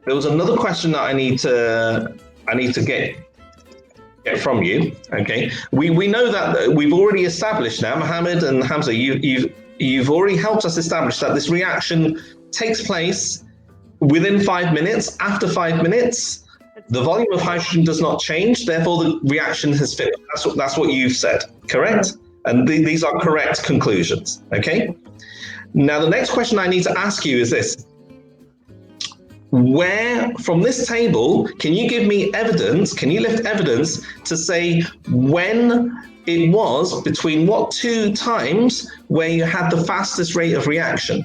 there was another question that I need to get from you. Okay, we know that we've already established now, Mohammed and Hamza, you've already helped us establish that this reaction takes place within 5 minutes. After 5 minutes, the volume of hydrogen does not change, therefore the reaction has finished. That's what you've said, correct? And these are correct conclusions, okay? Now, the next question I need to ask you is this. Where, from this table, can you give me evidence, can you lift evidence to say when it was between what 2 times where you had the fastest rate of reaction?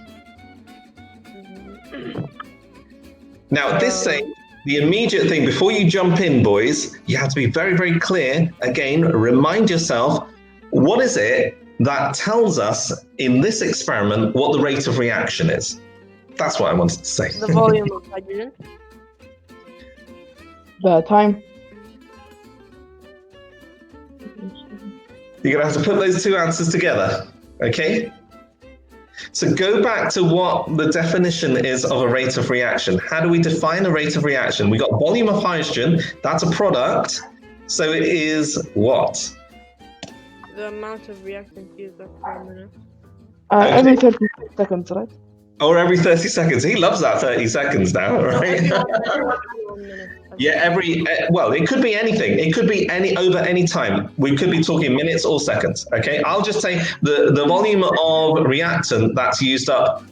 Now, at this stage, the immediate thing, before you jump in, boys, you have to be very, very clear. Again, remind yourself, what is it that tells us in this experiment what the rate of reaction is? That's what I wanted to say. The volume of hydrogen. The time. You're going to have to put those 2 answers together, okay? So go back to what the definition is of a rate of reaction. How do we define a rate of reaction? We got volume of hydrogen, that's a product. So it is what? The amount of reactant used up per minute. Every 30 seconds, right? Or every 30 seconds. He loves that 30 seconds now, right? Yeah, well, it could be anything. It could be over any time. We could be talking minutes or seconds, okay? I'll just say the volume of reactant that's used up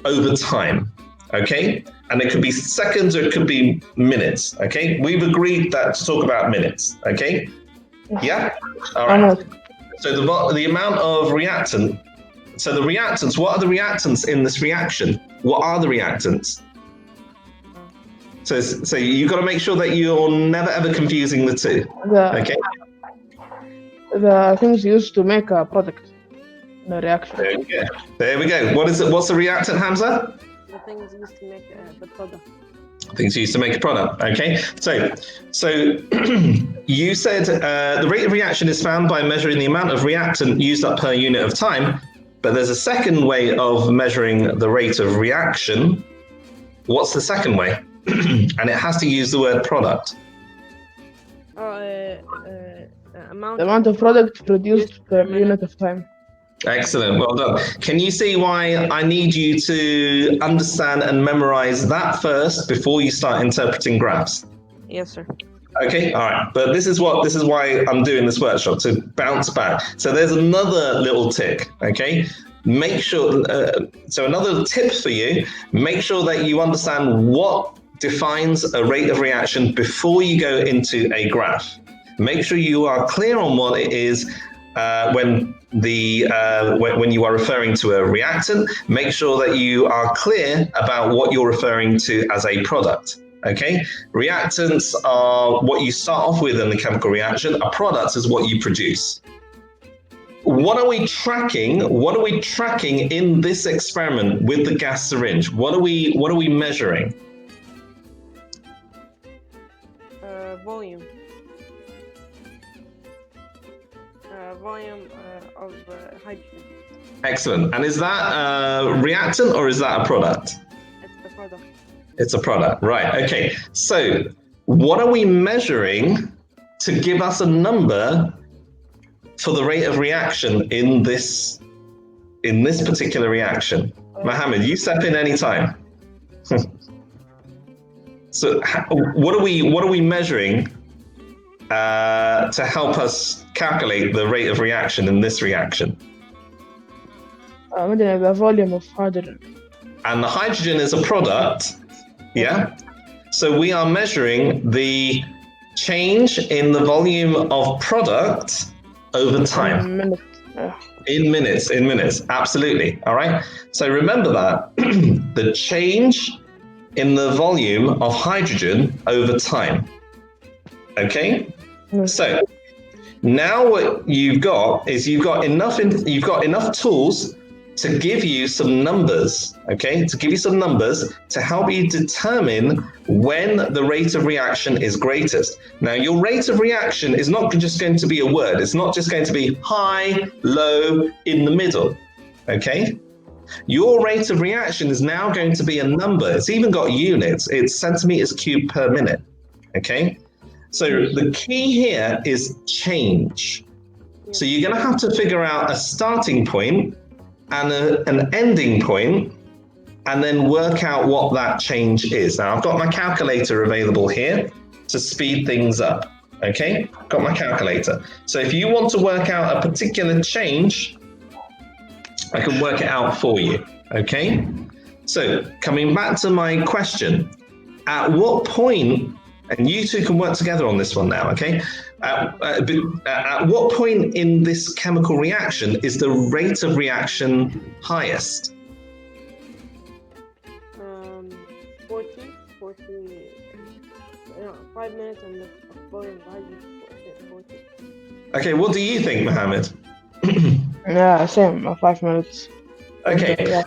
over time, okay? And it could be seconds or it could be minutes, okay? We've agreed that to talk about minutes, okay? Yeah? All right. So the amount of reactant, so the reactants, what are the reactants in this reaction? What are the reactants? So you've got to make sure that you're never ever confusing the 2. Okay. The things used to make a product, the reaction. There we go. There we go. What is it? What's the reactant, Hamza? The things used to make the product. Things used to make a product. Okay. So you said the rate of reaction is found by measuring the amount of reactant used up per unit of time. But there's a second way of measuring the rate of reaction. What's the second way? And it has to use the word product. The amount of product produced per unit of time. Excellent, well done. Can you see why I need you to understand and memorize that first before you start interpreting graphs? Yes, sir. Okay, all right. But this is why I'm doing this workshop, to bounce back. So there's another little tick, okay? Make sure, so another tip for you, make sure that you understand what defines a rate of reaction before you go into a graph. Make sure you are clear on what it is when you are referring to a reactant. Make sure that you are clear about what you're referring to as a product. Okay, reactants are what you start off with in the chemical reaction. A product is what you produce. What are we tracking? What are we tracking in this experiment with the gas syringe? What are we measuring? Volume. Volume of hydrogen. Excellent. And is that a reactant or is that a product? It's the product. It's a product, right? Okay. So, what are we measuring to give us a number for the rate of reaction in this particular reaction? Mohammed, you step in any time. So, what are we measuring to help us calculate the rate of reaction in this reaction? The volume of hydrogen. And the hydrogen is a product, yeah? So we are measuring the change in the volume of product over time. In minutes, absolutely, all right? So remember that, the change in the volume of hydrogen over time, okay? So now what you've got is you've got enough tools to give you some numbers, okay? To give you some numbers to help you determine when the rate of reaction is greatest. Now, your rate of reaction is not just going to be a word. It's not just going to be high, low, in the middle, okay? Your rate of reaction is now going to be a number. It's even got units. It's centimeters cubed per minute. Okay? So the key here is change. So you're going to have to figure out a starting point and an ending point, and then work out what that change is. Now, I've got my calculator available here to speed things up. Okay? Got my calculator. So if you want to work out a particular change, I can work it out for you. Okay? So coming back to my question, at what point, and you two can work together on this one now, okay? At what point in this chemical reaction is the rate of reaction highest? 5 minutes and the volume rises 40. Okay, what do you think, Mohammed? Yeah, same. 5 minutes. Okay. Yeah.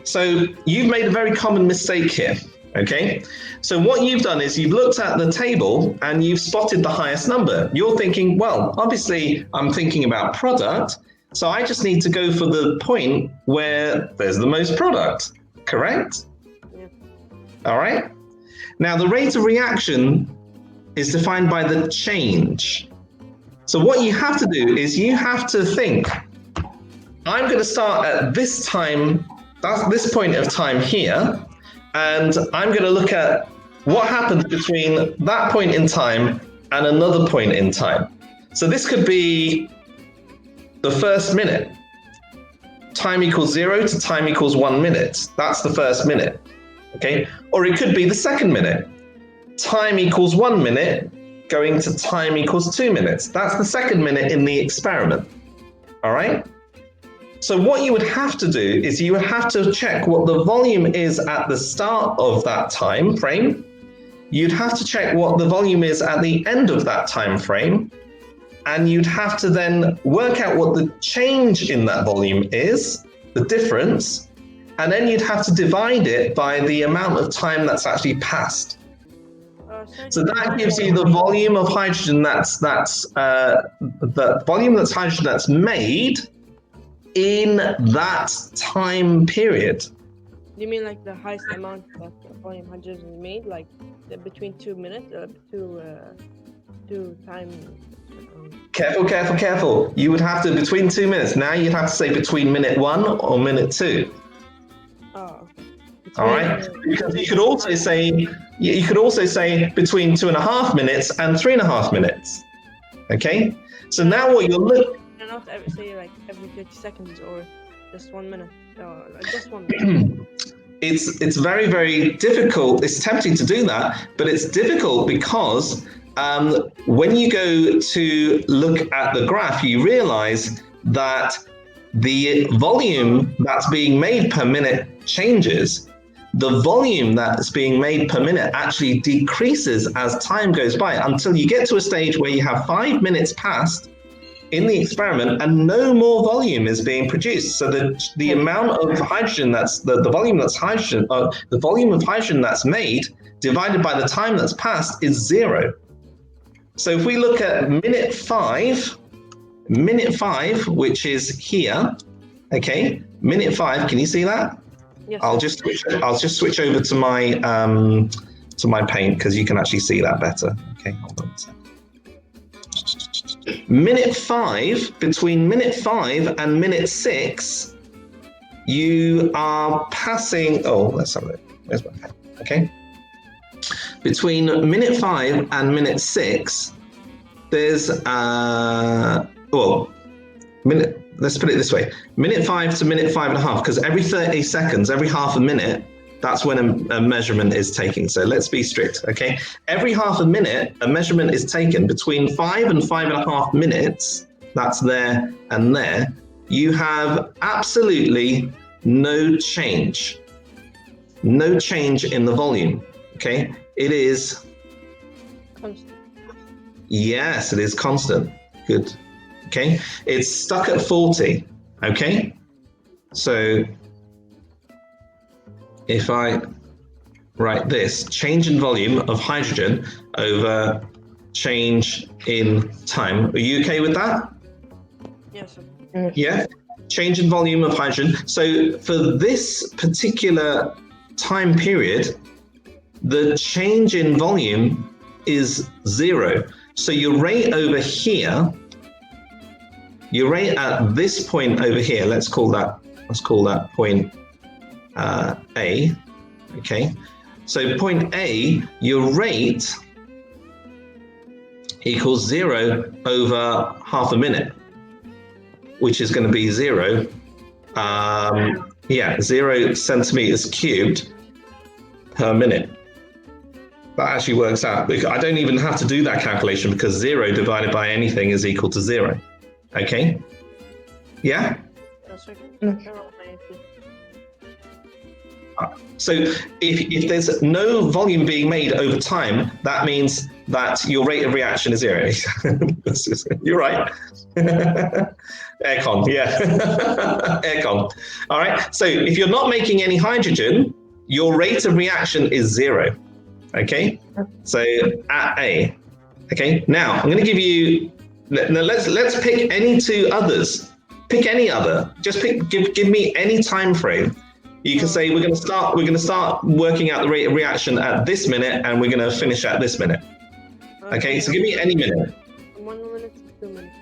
So you've made a very common mistake here. Okay, so what you've done is you've looked at the table and you've spotted the highest number. You're thinking, well, obviously I'm thinking about product, so I just need to go for the point where there's the most product, correct? Yeah. All right. Now the rate of reaction is defined by the change. So what you have to do is you have to think, I'm going to start at this time, that's this point of time here, and I'm going to look at what happens between that point in time and another point in time. So this could be the first minute. Time equals 0 to time equals 1 minute. That's the first minute. Okay? Or it could be the second minute. Time equals 1 minute going to time equals 2 minutes. That's the second minute in the experiment. All right? So what you would have to do is you would have to check what the volume is at the start of that time frame. You'd have to check what the volume is at the end of that time frame. And you'd have to then work out what the change in that volume is, the difference. And then you'd have to divide it by the amount of time that's actually passed. So that gives you the volume of hydrogen the volume that's hydrogen that's made in that time period. You mean like the highest amount that volume hydrogen is made, like between 2 minutes, two time? Careful. You would have to between 2 minutes. Now you'd have to say between minute 1 or minute 2. Oh. All right. Because you could also say between 2.5 minutes and 3.5 minutes. Okay. So now what you're looking. Not say like every 30 seconds or just 1 minute. Like just 1 minute. It's very, very difficult. It's tempting to do that, but it's difficult because when you go to look at the graph, you realize that the volume that's being made per minute changes. The volume that's being made per minute actually decreases as time goes by until you get to a stage where you have 5 minutes passed in the experiment and no more volume is being produced. So the amount of hydrogen that's the volume that's hydrogen, the volume of hydrogen that's made divided by the time that's passed is 0. So if we look at minute 5, which is here, okay, minute 5, can you see that? Yes. I'll just switch over to my paint because you can actually see that better. Okay, hold on a second. Minute 5, between minute 5 and minute 6, you are passing. Oh, let's have a look. Where's my pen? Okay. Between minute 5 and minute 6, there's let's put it this way: minute 5 to minute 5.5, because every 30 seconds, every half a minute, that's when a measurement is taken. So let's be strict, okay? Every half a minute, a measurement is taken. Between 5 and 5.5 minutes, that's there and there, you have absolutely no change. No change in the volume, okay? It is... Constant. Yes, it is constant. Good. Okay, it's stuck at 40, okay? So if I write this, change in volume of hydrogen over change in time. Are you okay with that? Yes. Yeah? change in volume of hydrogen. So for this particular time period, the change in volume is 0. So your rate over here, your rate at this point over here, let's call that point A, okay? So point A, your rate equals 0 over half a minute, which is going to be 0 centimeters cubed per minute. That actually works out. I don't even have to do that calculation because 0 divided by anything is equal to 0. Okay? Yeah? That's okay. So if there's no volume being made over time, that means that your rate of reaction is 0. You're right. Aircon, yeah. Aircon. All right. So if you're not making any hydrogen, your rate of reaction is 0. Okay. So at A. Okay. Now I'm going to give you. Let's pick any two others. Pick any other. Just give me any time frame. You can say we're going to start working out the rate of reaction at this minute, and we're going to finish at this minute. Okay, so give me any minute. 1 minute to 2 minutes.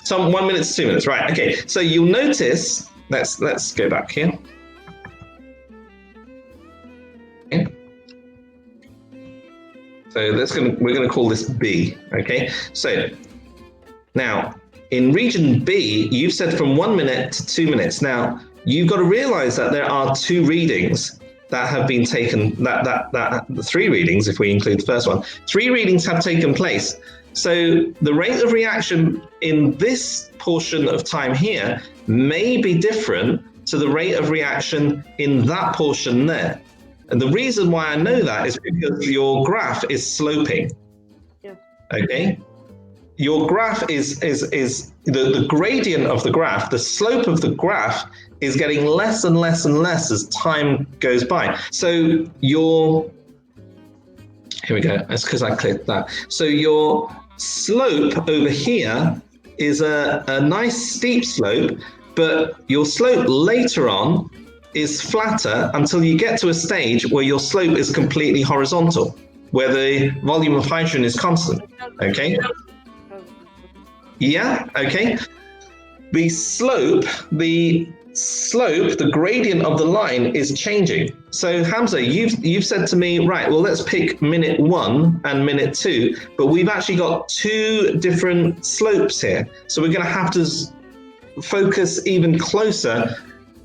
So 1 minute to 2 minutes, right? Okay, so you'll notice. Let's go back here. Okay. So we're going to call this B. Okay, so now in region B, you've said from 1 minute to 2 minutes. Now you've got to realize that there are 2 readings that have been taken, that 3 readings, if we include the first one, 3 readings have taken place. So the rate of reaction in this portion of time here may be different to the rate of reaction in that portion there. And the reason why I know that is because your graph is sloping. Yeah. Okay? Your graph is the gradient of the graph, the slope of the graph is getting less and less and less as time goes by. So here we go, that's because I clicked that. So your slope over here is a nice steep slope, but your slope later on is flatter until you get to a stage where your slope is completely horizontal, where the volume of hydrogen is constant, okay? Yeah, okay. The slope, the gradient of the line is changing. So Hamza, you've said to me, right, well, let's pick minute 1 and minute 2, but we've actually got 2 different slopes here. So we're going to have to focus even closer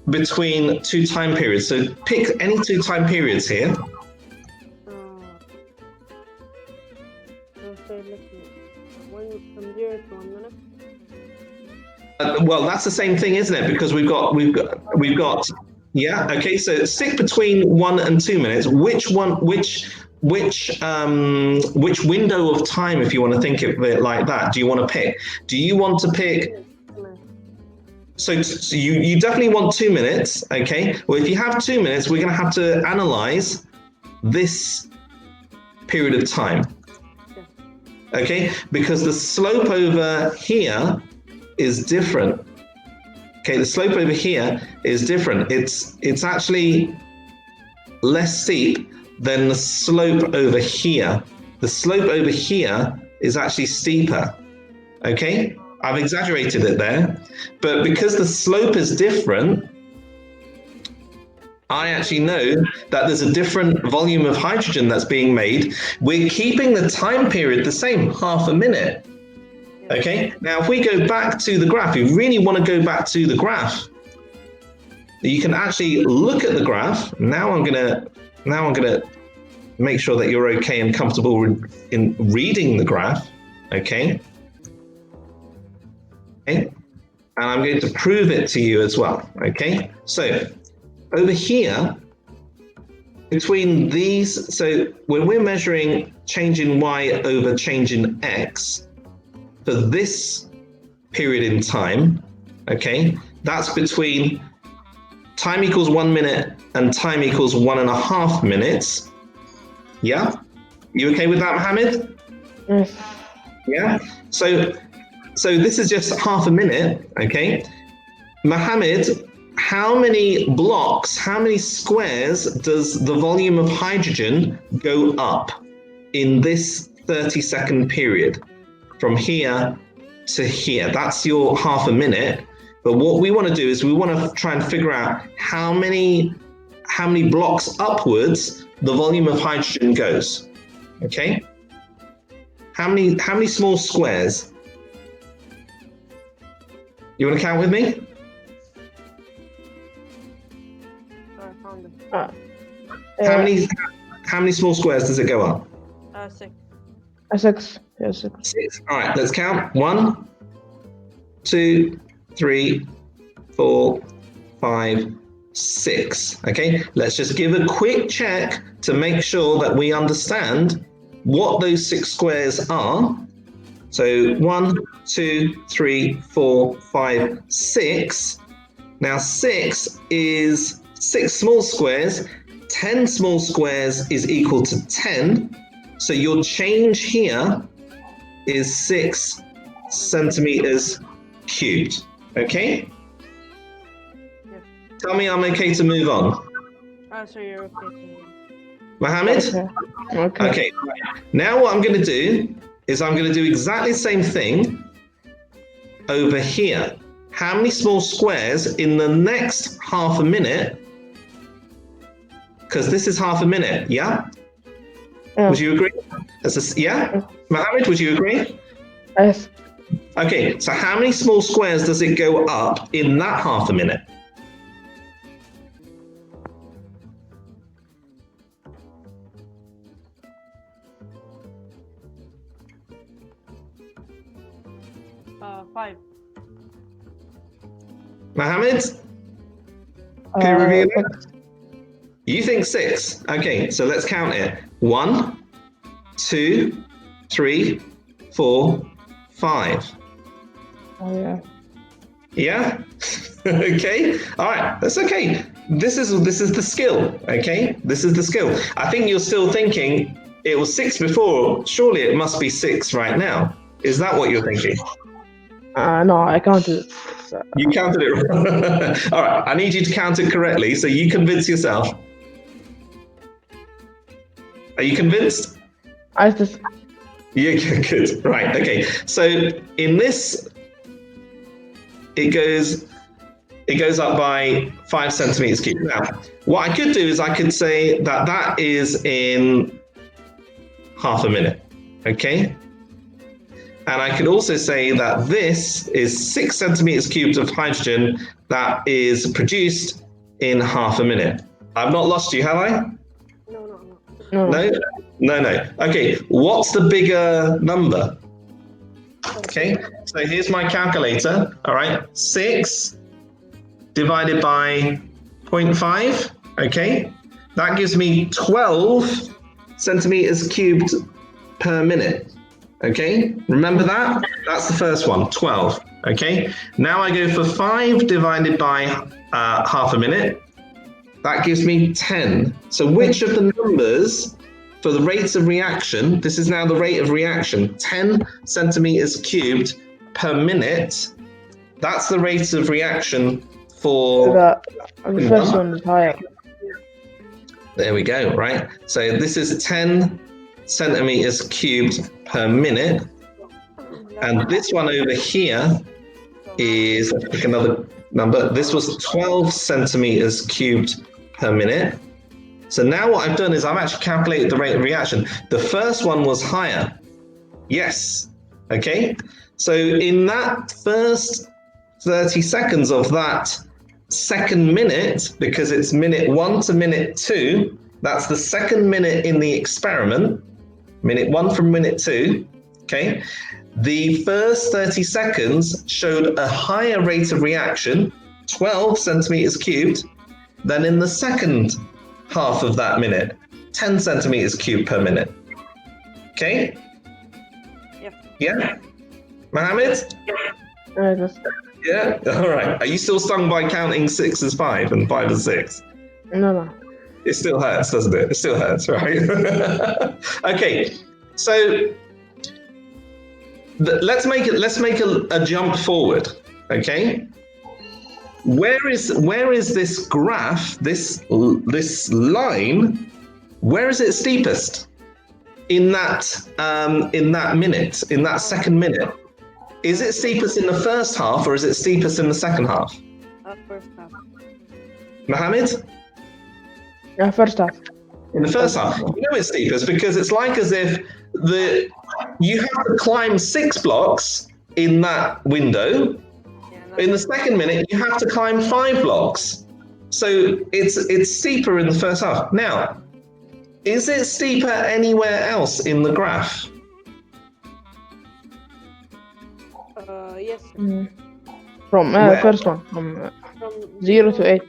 between 2 time periods. So pick any 2 time periods here. From 0 to 1 minute. Well, that's the same thing, isn't it? Because we've got. Yeah. Okay. So stick between 1 and 2 minutes. Which window of time, if you want to think of it like that, do you want to pick? Do you want to pick? So you definitely want 2 minutes. Okay. Well, if you have 2 minutes, we're going to have to analyze this period of time. Okay, because the slope over here is different. Okay, the slope over here is different. It's actually less steep than the slope over here. The slope over here is actually steeper. Okay, I've exaggerated it there, but because the slope is different, I actually know that there's a different volume of hydrogen that's being made. We're keeping the time period the same, half a minute. Okay, now if we go back to the graph, you really want to go back to the graph. You can actually look at the graph. Now I'm gonna make sure that you're okay and comfortable in reading the graph. Okay. And I'm going to prove it to you as well. Okay, so over here, between these, so when we're measuring change in Y over change in X for this period in time, okay, that's between time equals 1 minute and time equals 1.5 minutes. Yeah? You okay with that, Mohammed? Yes. Yeah? So this is just half a minute, okay? Mohammed, how many blocks, how many squares does the volume of hydrogen go up in this 30-second period from here to here? That's your half a minute. But what we want to do is we want to try and figure out how many blocks upwards the volume of hydrogen goes. Okay? How many small squares? You want to count with me? I found them. How many small squares does it go up? 6. 6. Yeah, 6. 6. All right, let's count. 1, 2, 3, 4, 5, 6. Okay, let's just give a quick check to make sure that we understand what those 6 squares are. So 1, 2, 3, 4, 5, 6. Now 6 is 6 small squares. 10 small squares is equal to 10. So your change here is 6 centimeters cubed. Okay? Yes. Tell me I'm okay to move on. So you're okay. Mohammed? Okay. Okay. Now what I'm going to do is I'm going to do exactly the same thing over here. How many small squares in the next half a minute? Because this is half a minute, yeah? Would you agree? Yeah? Mohammed, would you agree? Yes. Okay, so how many small squares does it go up in that half a minute? Uh, 5. Mohammed? Can you review that? You think 6. Okay, so let's count it. 1, 2, 3, 4, 5. Oh, yeah. Yeah? Okay. All right. That's okay. This is the skill. Okay. This is the skill. I think you're still thinking it was 6 before. Surely it must be 6 right now. Is that what you're thinking? No, I counted it. You counted it wrong. All right. I need you to count it correctly. So you convince yourself. Are you convinced? I just. Yeah. Good. Right. Okay. So in this, it goes up by 5 centimeters cubed. Now, what I could do is I could say that that is in half a minute, okay? And I could also say that this is 6 centimeters cubed of hydrogen that is produced in half a minute. I've not lost you, have I? No. No? Okay, what's the bigger number? Okay, so here's my calculator, all right? 6 divided by 0.5, okay? That gives me 12 centimeters cubed per minute, okay? Remember that? That's the first one, 12, okay? Now I go for 5 divided by half a minute. That gives me 10. So which of the numbers for the rates of reaction, this is now the rate of reaction, 10 centimeters cubed per minute. That's the rate of reaction for... The first one is higher. There we go, right? So this is 10 centimeters cubed per minute. And this one over here is, let's pick another number. This was 12 centimeters cubed per minute. So now what I've done is I've actually calculated the rate of reaction. The first one was higher. Yes. Okay. So in that first 30 seconds of that second minute, because it's minute 1 to minute 2, that's the second minute in the experiment, minute 1 from minute 2. Okay. The first 30 seconds showed a higher rate of reaction, 12 centimeters cubed, than in the second half of that minute, 10 centimeters cubed per minute. Okay? Yeah? Mohammed? Yeah? All right. Are you still stung by counting 6 as 5 and 5 as 6? No. It still hurts, doesn't it? It still hurts, right? Okay. So let's make a jump forward. Okay? where is this graph, this line, where is it steepest in that minute, in that second minute? Is it steepest in the first half or is it steepest in the second half? First half. Mohammed? First half. In the first half. You know it's steepest because it's like as if you have to climb 6 blocks in that window. In the second minute, you have to climb 5 blocks. So it's steeper in the first half. Now, is it steeper anywhere else in the graph? Yes. From first one, from 0 to 8.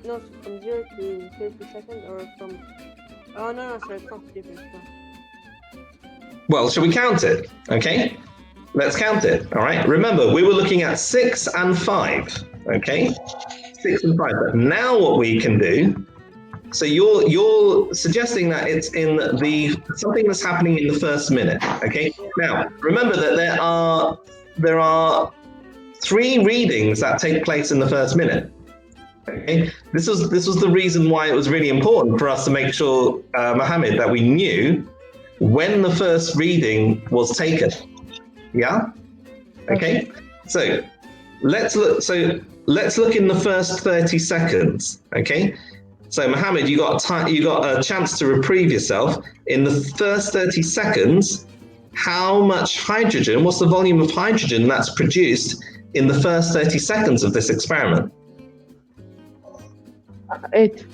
No, from 0 to 30 seconds, or from... Oh, no, sorry, it's not steepest. No. Well, shall we count it? Okay, let's count it. All right. Remember, we were looking at 6 and 5. Okay, 6 and 5. But now what we can do. So you're suggesting that it's in something that's happening in the first minute. Okay. Now remember that there are 3 readings that take place in the first minute. Okay. This was the reason why it was really important for us to make sure, Mohammed, that we knew when the first reading was taken. Yeah? Okay. So let's look in the first 30 seconds. Okay. So Mohammed, you got a chance to reprieve yourself. In the first 30 seconds, how much hydrogen, what's the volume of hydrogen that's produced in the first 30 seconds of this experiment? 8.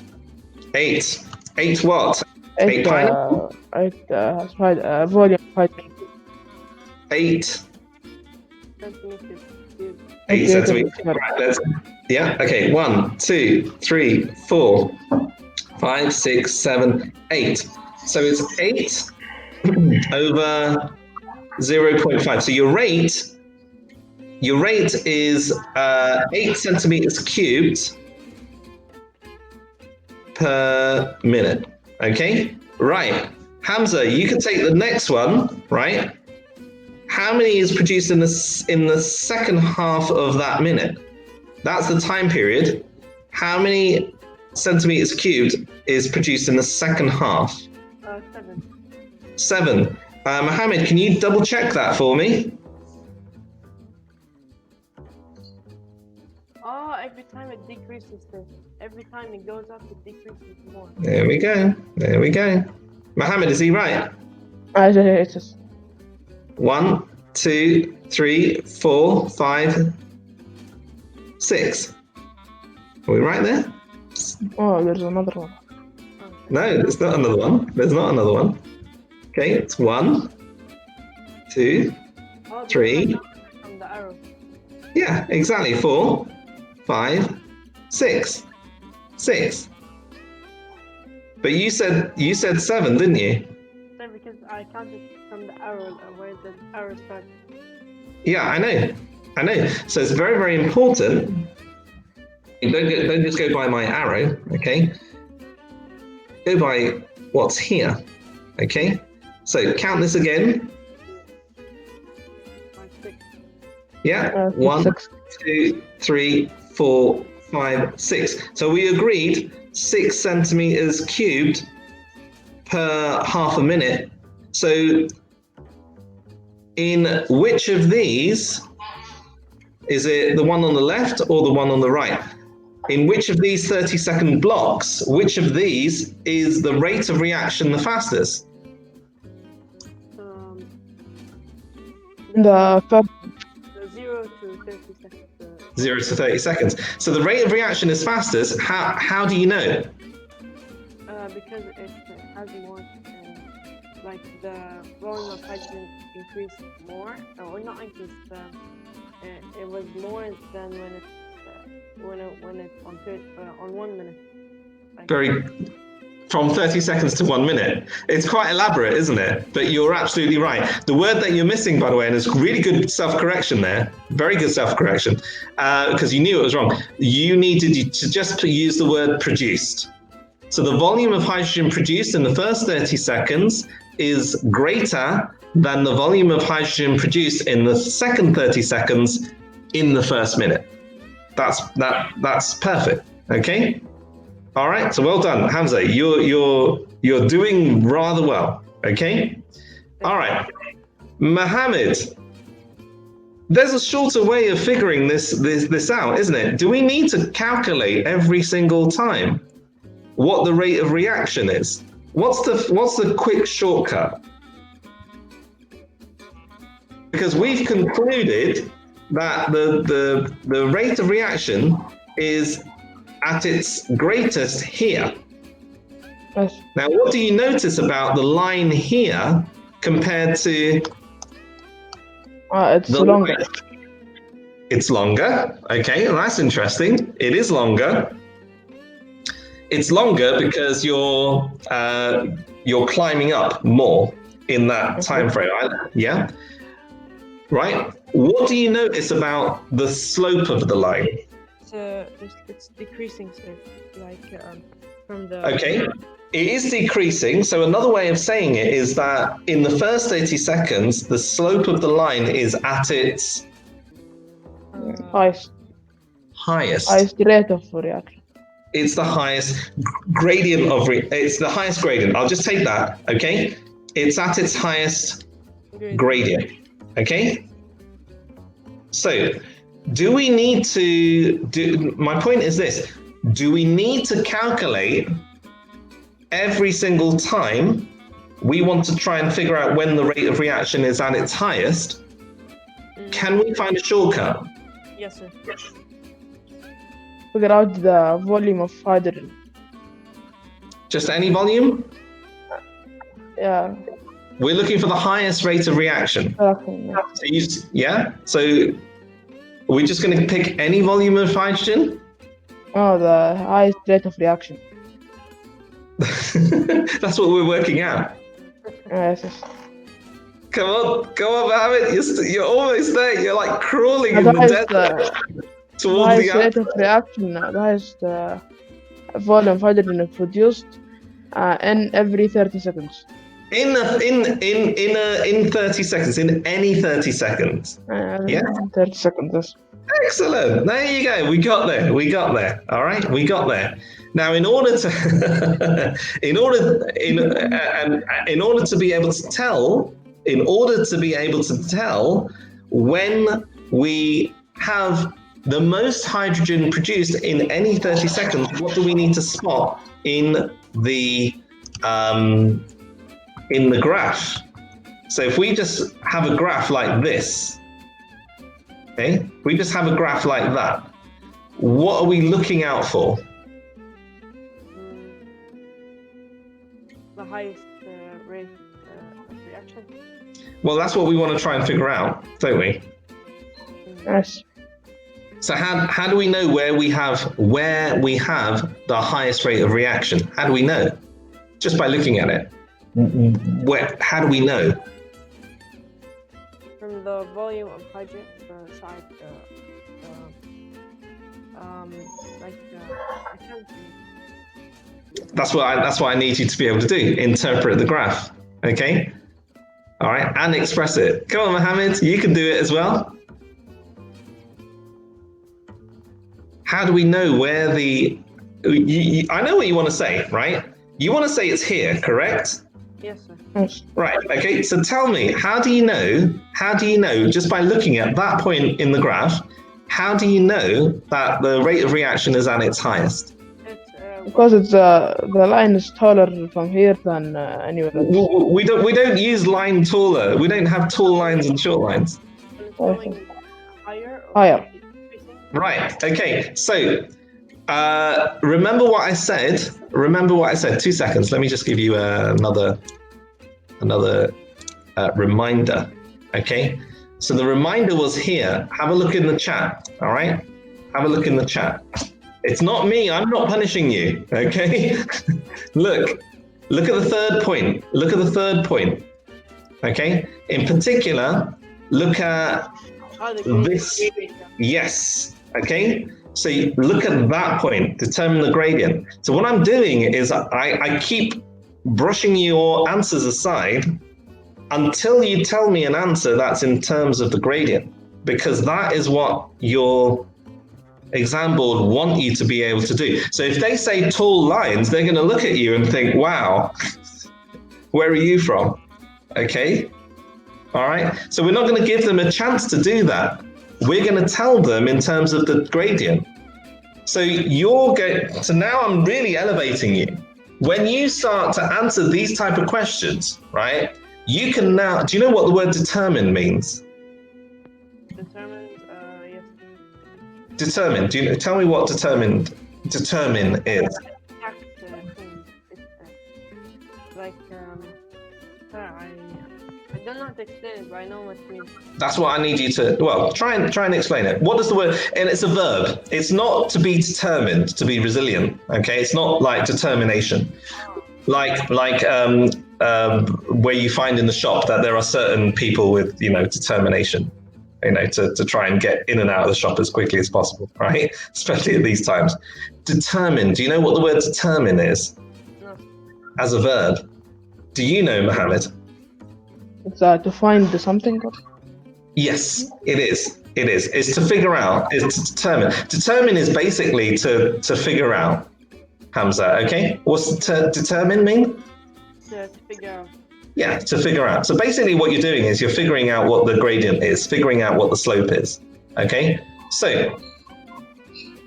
8. 8 what? 8 pineapple? 8 volume hydrogen. 8. Centimeters. 8 centimeters. Right, yeah, okay. 1, 2, 3, 4, 5, 6, 7, 8. So it's 8 over 0.5. So your rate is 8 centimeters cubed per minute. Okay, right. Hamza, you can take the next one, right? How many is produced in the second half of that minute? That's the time period. How many centimeters cubed is produced in the second half? 7. 7. Mohammed, can you double check that for me? Oh, every time it decreases this. Every time it goes up, it decreases more. There we go. There we go. Mohammed, is he right? It is. 1, 2, 3, 4, 5, 6. Are we right there? Oh, there's another one. No, there's not another one. There's not another one. Okay, it's 1, 2, 3. From the arrow. Yeah, exactly. 4, 5, 6. 6. But you said 7, didn't you? No, because I counted from the arrow where the arrow starts. Yeah, I know. So it's very, very important. Don't just go by my arrow, okay? Go by what's here, okay? So count this again. 6. Yeah, 1, 6. 2, 3, 4, 5, 6. So we agreed 6 centimeters cubed per half a minute. So in which of these, is it the one on the left or the one on the right? In which of these 30-second blocks, which of these is the rate of reaction the fastest? The first. 0 to 30 seconds. 0 to 30 seconds. So the rate of reaction is fastest. How do you know? Because it has more, like the volume of hydrogen increased more, or not increased. It was more than when it's on 1 minute. Like, From 30 seconds to 1 minute. It's quite elaborate, isn't it? But you're absolutely right. The word that you're missing, by the way, and there's really good self-correction there, very good self-correction, because you knew it was wrong. You needed to just use the word produced. So the volume of hydrogen produced in the first 30 seconds is greater than the volume of hydrogen produced in the second 30 seconds in the first minute. That's perfect. Okay. All right. So well done, Hamza. You're doing rather well. Okay. All right, Mohammed. There's a shorter way of figuring this out, isn't it? Do we need to calculate every single time what the rate of reaction is? What's the quick shortcut? Because we've concluded that the rate of reaction is at its greatest here. Yes. Now, what do you notice about the line here compared to It's longer. It's longer. Okay, well, that's interesting. It is longer. It's longer because you're climbing up more in that time frame. Yeah. Right. What do you notice about the slope of the line? It's decreasing, so like from the. Okay. It is decreasing. So another way of saying it is that in the first 80 seconds, the slope of the line is at its highest rate of reaction. It's the highest gradient of it's the highest gradient. I'll just take that. Okay. It's at its highest gradient. Okay. So do we need to do, my point is this, do we need to calculate every single time we want to try and figure out when the rate of reaction is at its highest? Can we find a shortcut? Yes, sir. Figure out the volume of hydrogen. Just any volume? Yeah. We're looking for the highest rate of reaction. Yeah. So we're just going to pick any volume of hydrogen? Oh, the highest rate of reaction. That's what we're working out. Yes. Come on, Mohammed. You're almost there. You're like crawling in the desert towards the highest rate of reaction. The highest volume of hydrogen is produced in every 30 seconds. In 30 seconds. In any 30 seconds. Yeah. 30 seconds. Yes. Excellent. There you go. We got there. All right. We got there. Now, in order to be able to tell when we have the most hydrogen produced in any 30 seconds, what do we need to spot in the graph? So if we just have a graph like this, okay, we just have a graph like that, what are we looking out for? The highest rate of reaction. Well, that's what we want to try and figure out, don't we? Yes. So how do we know where we have the highest rate of reaction? How do we know? Just by looking at it. How do we know? From the volume of hydrogen side, I can't. That's what I need you to be able to do. Interpret the graph. Okay. All right, and express it. Come on, Mohammed, you can do it as well. How do we know where I know what you want to say, right? You want to say it's here, correct? Yes, sir. Yes. Right. Okay. So tell me, how do you know, just by looking at that point in the graph, how do you know that the rate of reaction is at its highest? Because it's the line is taller from here than anywhere else. We don't use line taller. We don't have tall lines and short lines. Higher. Right. Okay. So remember what I said. 2 seconds. Let me just give you another reminder. Okay. So the reminder was here. Have a look in the chat. All right. Have a look in the chat. It's not me. I'm not punishing you. Okay. Look at the third point. Okay. In particular, look at this. Yes. Okay. So look at that point. Determine the gradient. So what I'm doing is I keep brushing your answers aside until you tell me an answer that's in terms of the gradient, because that is what you're exam board want you to be able to do. So if they say tall lines, they're going to look at you and think, wow, where are you from? Okay. All right. So we're not going to give them a chance to do that. We're going to tell them in terms of the gradient. So so now I'm really elevating you. When you start to answer these type of questions, right, you can now, do you know what the word determine means? Determined, yes. Determine, tell me what determine is. Exact thing. It's like, I don't know how to explain it, but I know what it means. That's what I need you to, well, try and explain it. What does the word, and it's a verb. It's not to be determined, to be resilient, okay? It's not like determination. Like where you find in the shop that there are certain people with, determination, to try and get in and out of the shop as quickly as possible, right? Especially at these times. Determine, do you know what the word determine is? No. As a verb. Do you know, Mohammed? It's to find something. Yes, it is. It is. It's to figure out. It's to determine. Determine is basically to figure out. Hamza, okay? What's determine mean? To figure out. Yeah, to figure out. So basically what you're doing is you're figuring out what the gradient is, figuring out what the slope is, okay? So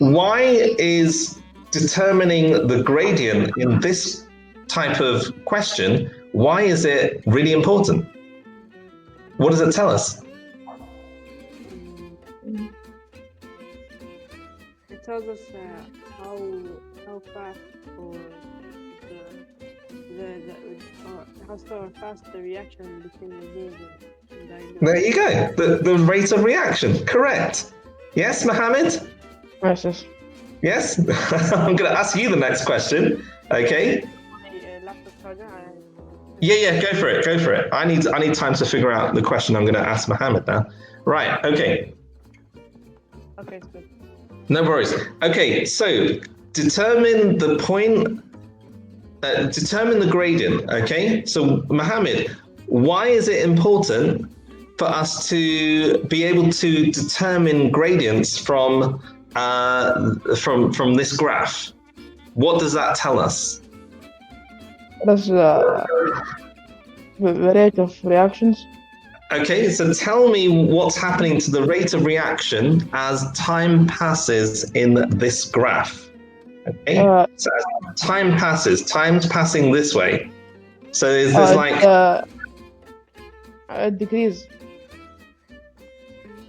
why is determining the gradient in this type of question, why is it really important? What does it tell us? It tells us how fast or how slow or fast the reaction between the genes and diagram. There you go. The rate of reaction. Correct. Yes, Mohammed? Yes. Yes? I'm going to ask you the next question. Okay. Yeah, go for it. I need time to figure out the question I'm going to ask Mohammed now. Right, okay. Okay, it's good. No worries. Okay, so determine the point, determine the gradient, okay? So Mohammed, why is it important for us to be able to determine gradients from this graph? What does that tell us? That's the rate of reactions. Okay, so tell me what's happening to the rate of reaction as time passes in this graph. Okay, so as time passes, time's passing this way. So is this it decreases.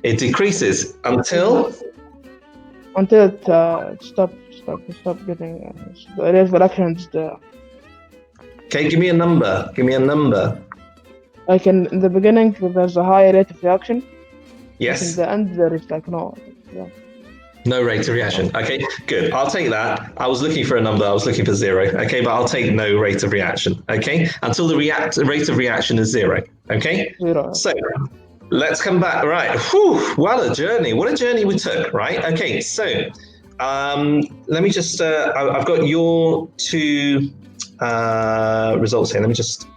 It decreases until it stop getting the rate of reactions. Okay, give me a number. Like in the beginning, there's a high rate of reaction. Yes. In the end, there is like no. Yeah. No rate of reaction. Okay, good. I'll take that. I was looking for a number. I was looking for 0. Okay, but I'll take no rate of reaction. Okay, until the rate of reaction is 0. Okay. 0. So let's come back. Right. Whew, what a journey. What a journey we took. Right. Okay. So let me just. I've got your 2 results here. Let me just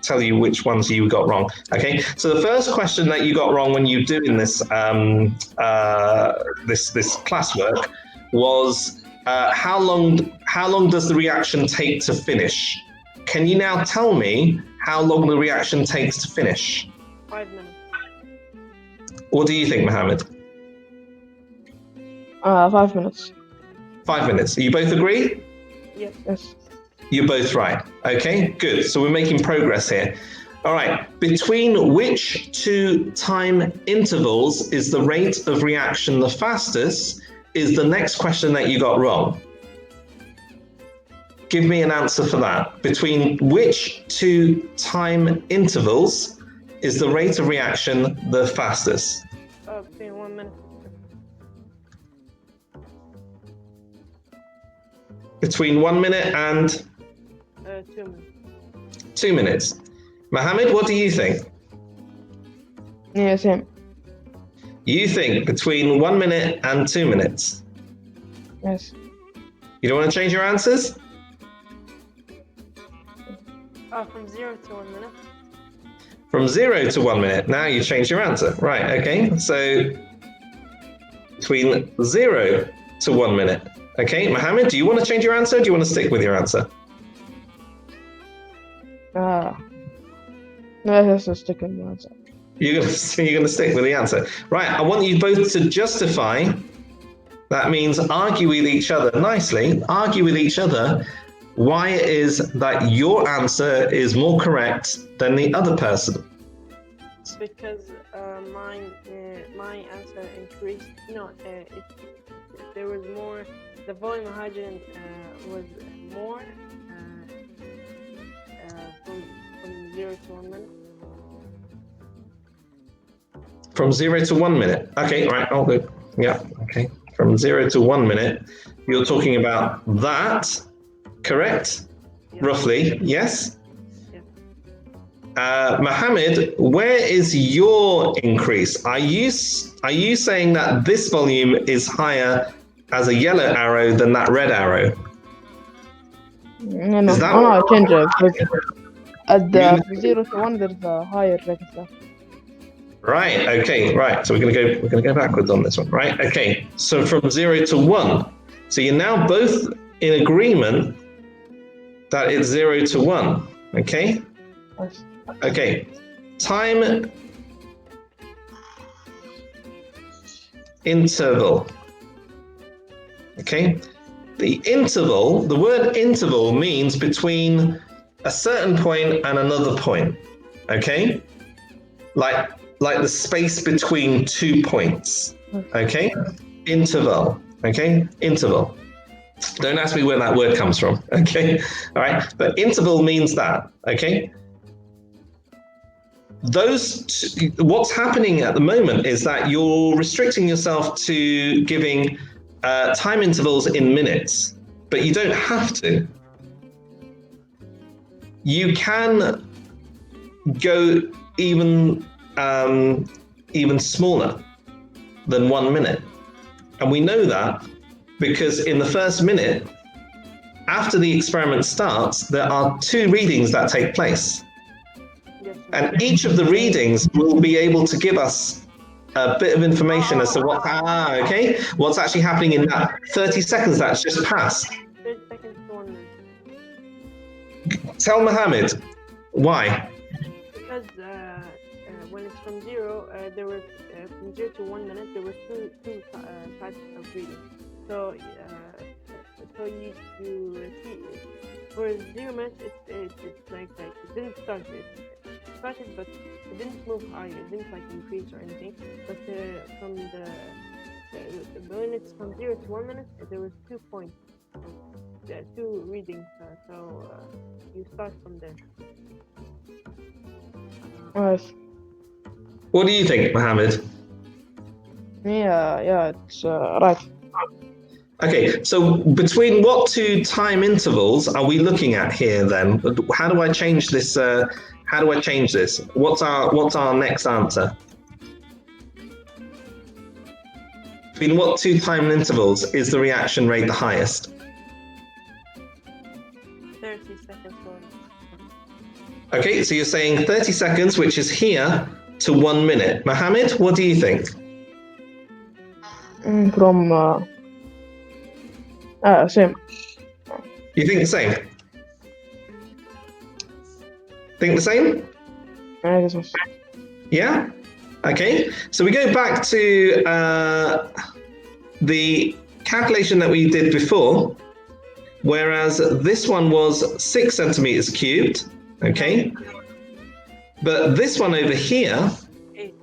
tell you which ones you got wrong. Okay, so the first question that you got wrong when you were doing this this classwork was how long does the reaction take to finish? Can you now tell me how long the reaction takes to finish? 5 minutes. What do you think, Mohammed? 5 minutes. 5 minutes. You both agree? Yes. You're both right. Okay, good. So we're making progress here. All right. Between which 2 time intervals is the rate of reaction the fastest is the next question that you got wrong. Give me an answer for that. Between which 2 time intervals is the rate of reaction the fastest? Between 1 minute. Between 1 minute and 2 minutes. 2 minutes. Mohammed, what do you think? Yeah, same. You think between 1 minute and 2 minutes? Yes. You don't want to change your answers? From 0 to 1 minute. From 0 to 1 minute. Now you change your answer. Right, okay. So between 0 to 1 minute. Okay, Mohammed, do you want to change your answer? Or do you want to stick with your answer? No, that's a sticking answer. You're gonna stick with the answer, right? I want you both to justify. That means argue with each other nicely. Argue with each other why it is that your answer is more correct than the other person. Because my answer increased. There was more. The volume of hydrogen was more from 0 to 1 minute. From 0 to 1 minute. Okay, right. I'll go. Yeah. Okay. From 0 to 1 minute. You're talking about that, correct? Yeah. Roughly, yes. Yeah. Mohammed, where is your increase? Are you saying that this volume is higher as a yellow arrow than that red arrow? No, Is that I change it because at the 0 to 1 there's a higher rate of stuff. Right. Okay. Right. So we're gonna go backwards on this one. Right. Okay. So from 0 to 1. So you're now both in agreement that it's 0 to 1. Okay. Yes. Okay. Time interval. Okay. The interval. The word interval means between a certain point and another point. Okay. Like the space between 2 points. Okay? Interval. Okay? Interval. Don't ask me where that word comes from. Okay? All right? But interval means that. Okay? What's happening at the moment is that you're restricting yourself to giving time intervals in minutes, but you don't have to. You can go even smaller than 1 minute. And we know that because in the first minute, after the experiment starts, there are 2 readings that take place. Yes. And each of the readings will be able to give us a bit of information as to what's actually happening in that 30 seconds that's just passed. 30 seconds to 1 minute. Tell Mohammed, why? Because when it's from 0, there was from 0 to 1 minute, there were two types of reading. So you see, for 0 minutes, it's like it didn't start. It started, but it didn't move higher. It didn't increase or anything. But from when it's from 0 to 1 minute, there was 2 points, 2 readings. So you start from there. Yes. What do you think, Mohammed? Yeah, it's right. Okay, so between what 2 time intervals are we looking at here then? How do I change this? What's our next answer? Between what 2 time intervals is the reaction rate the highest? 30 seconds for. Okay, so you're saying 30 seconds, which is here, to 1 minute. Mohammed, what do you think? From same. You think the same? Think the same? I guess so. Yeah? Okay, so we go back to the calculation that we did before, whereas this one was 6 centimeters cubed, okay? But this one over here 8.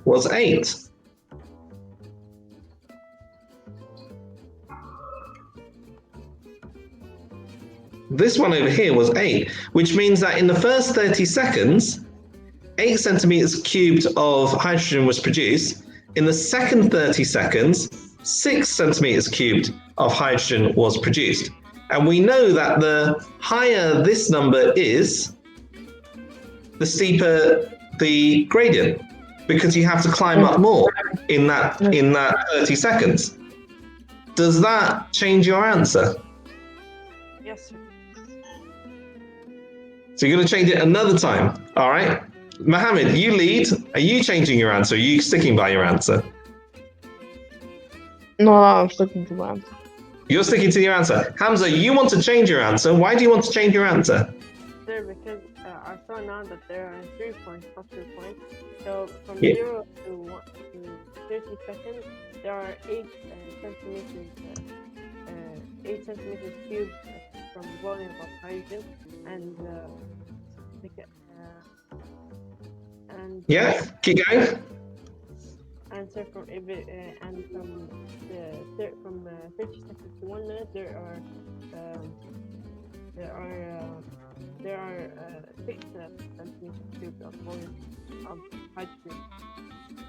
was 8. This one over here was 8, which means that in the first 30 seconds, 8 centimeters cubed of hydrogen was produced. In the second 30 seconds, 6 centimeters cubed of hydrogen was produced. And we know that the higher this number is, the steeper the gradient, because you have to climb up more in that 30 seconds. Does that change your answer? Yes, sir. So you're going to change it another time. All right. Mohammed, you lead. Are you changing your answer? Are you sticking by your answer? No, I'm sticking to my answer. You're sticking to your answer. Hamza, you want to change your answer. Why do you want to change your answer? Sir, because I saw now that there are 3 points, not 2 points. So from Yeah. 0 to 30 seconds, there are 8 centimeters, 8 centimeters cubed from volume of hydrogen, and Yeah, keep going. and so from and from 30 seconds to 1 minute, there are 6 centimeters cubed of volume of hydrogen.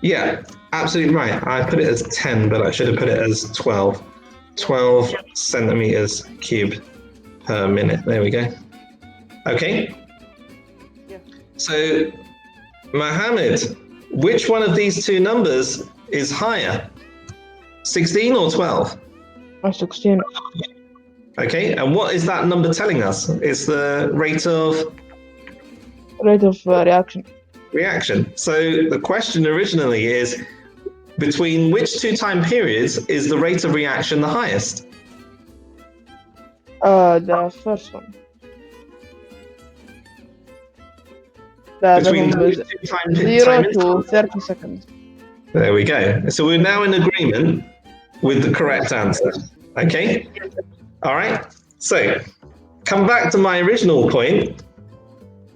Yeah, absolutely right. I put it as 10, but I should have put it as 12. 12 centimeters cubed per minute. There we go. Okay. Yeah. So, Mohammed, which one of these two numbers is higher? 16 or 12? 16. Okay, and what is that number telling us? It's the rate of Rate of reaction. reaction. So the question originally is, between which two time periods is the rate of reaction the highest? The first one. Between The which two time 0 to intervals? 30 seconds. There we go. So we're now in agreement with the correct answer. Okay? All right. So come back to my original point.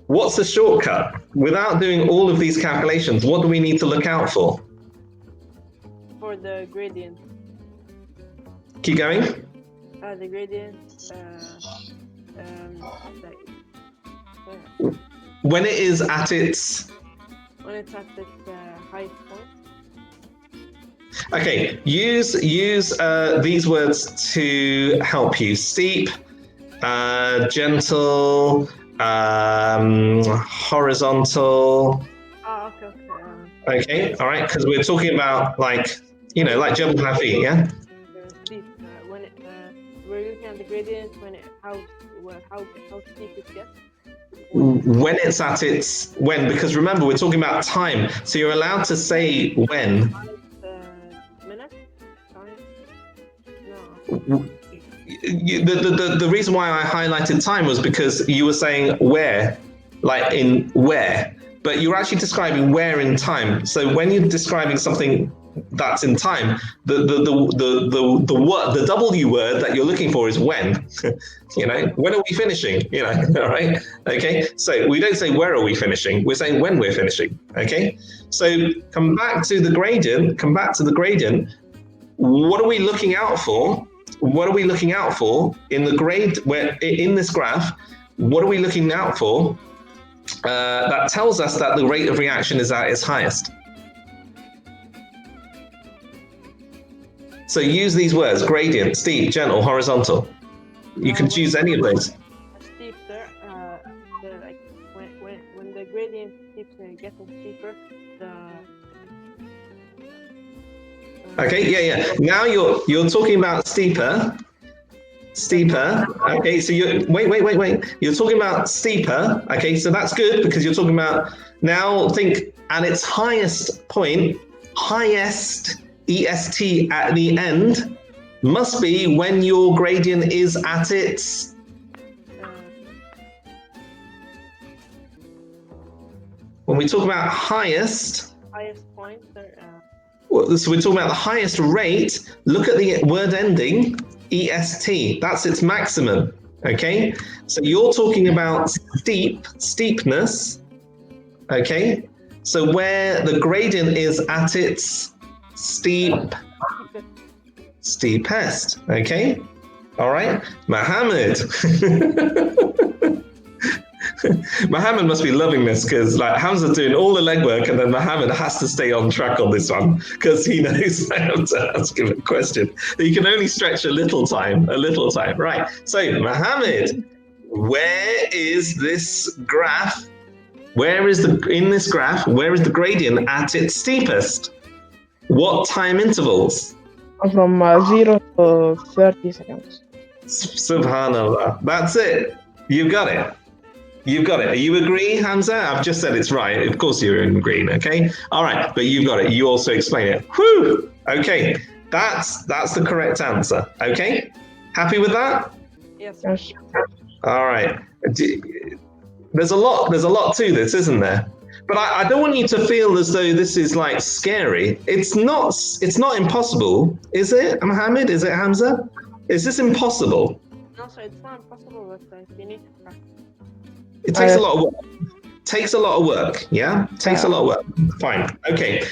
What's the shortcut? Without doing all of these calculations, what do we need to look out for? For the gradient. Keep going. The gradient. When it is at its... When it's at its highest point. Okay, use these words to help you. Steep, gentle, horizontal. Oh, okay. Okay, all right, because we're talking about like Jebel Hafi, yeah? Steep. When it, we're looking at the gradient when it how steep it gets. When it's at its because remember we're talking about time, so you're allowed to say when. Minute? Time? No. The reason why I highlighted time was because you were saying where, like in where, but you're actually describing where in time. So when you're describing something that's in time, the W word that you're looking for is when. When are we finishing? All right. Okay. So we don't say where are we finishing. We're saying when we're finishing. Okay. So come back to the gradient. What are we looking out for? What are we looking out for in the grade where in this graph? What are we looking out for that tells us that the rate of reaction is at its highest? So use these words: gradient, steep, gentle, horizontal. You can choose any of those. Steep, sir. When the gradient keeps getting steeper, Okay, yeah. Now you're talking about steeper. Okay, so wait. You're talking about steeper. Okay, so that's good because you're talking about now. Think at its highest point, highest EST at the end must be when your gradient is at its. When we talk about highest point, sir. So we're talking about the highest rate. Look at the word ending, EST. That's its maximum. Okay? So you're talking about steepness. Okay? So where the gradient is at its steepest. Okay? All right? Mohammed. Mohammed must be loving this because Hamza's doing all the legwork and then Mohammed has to stay on track on this one because he knows I have to ask him a question. You can only stretch a little time. Right. So Mohammed, where is this graph? Where is the gradient at its steepest? What time intervals? From 0 to 30 seconds. Subhanallah. That's it. You've got it. Are you agree, Hamza? I've just said it's right. Of course you're in green, okay? All right, but you've got it. You also explain it. Whew! Okay, That's the correct answer. Okay, happy with that? Yes. Yes. All right. There's a lot to this, isn't there? But I don't want you to feel as though this is like scary. It's not impossible, is it, Mohammed? Is it Hamza? Is this impossible? No, so it's not impossible, but you need to practice. It takes a lot of work. Takes a lot of work, yeah? Takes a lot of work. Fine. Okay.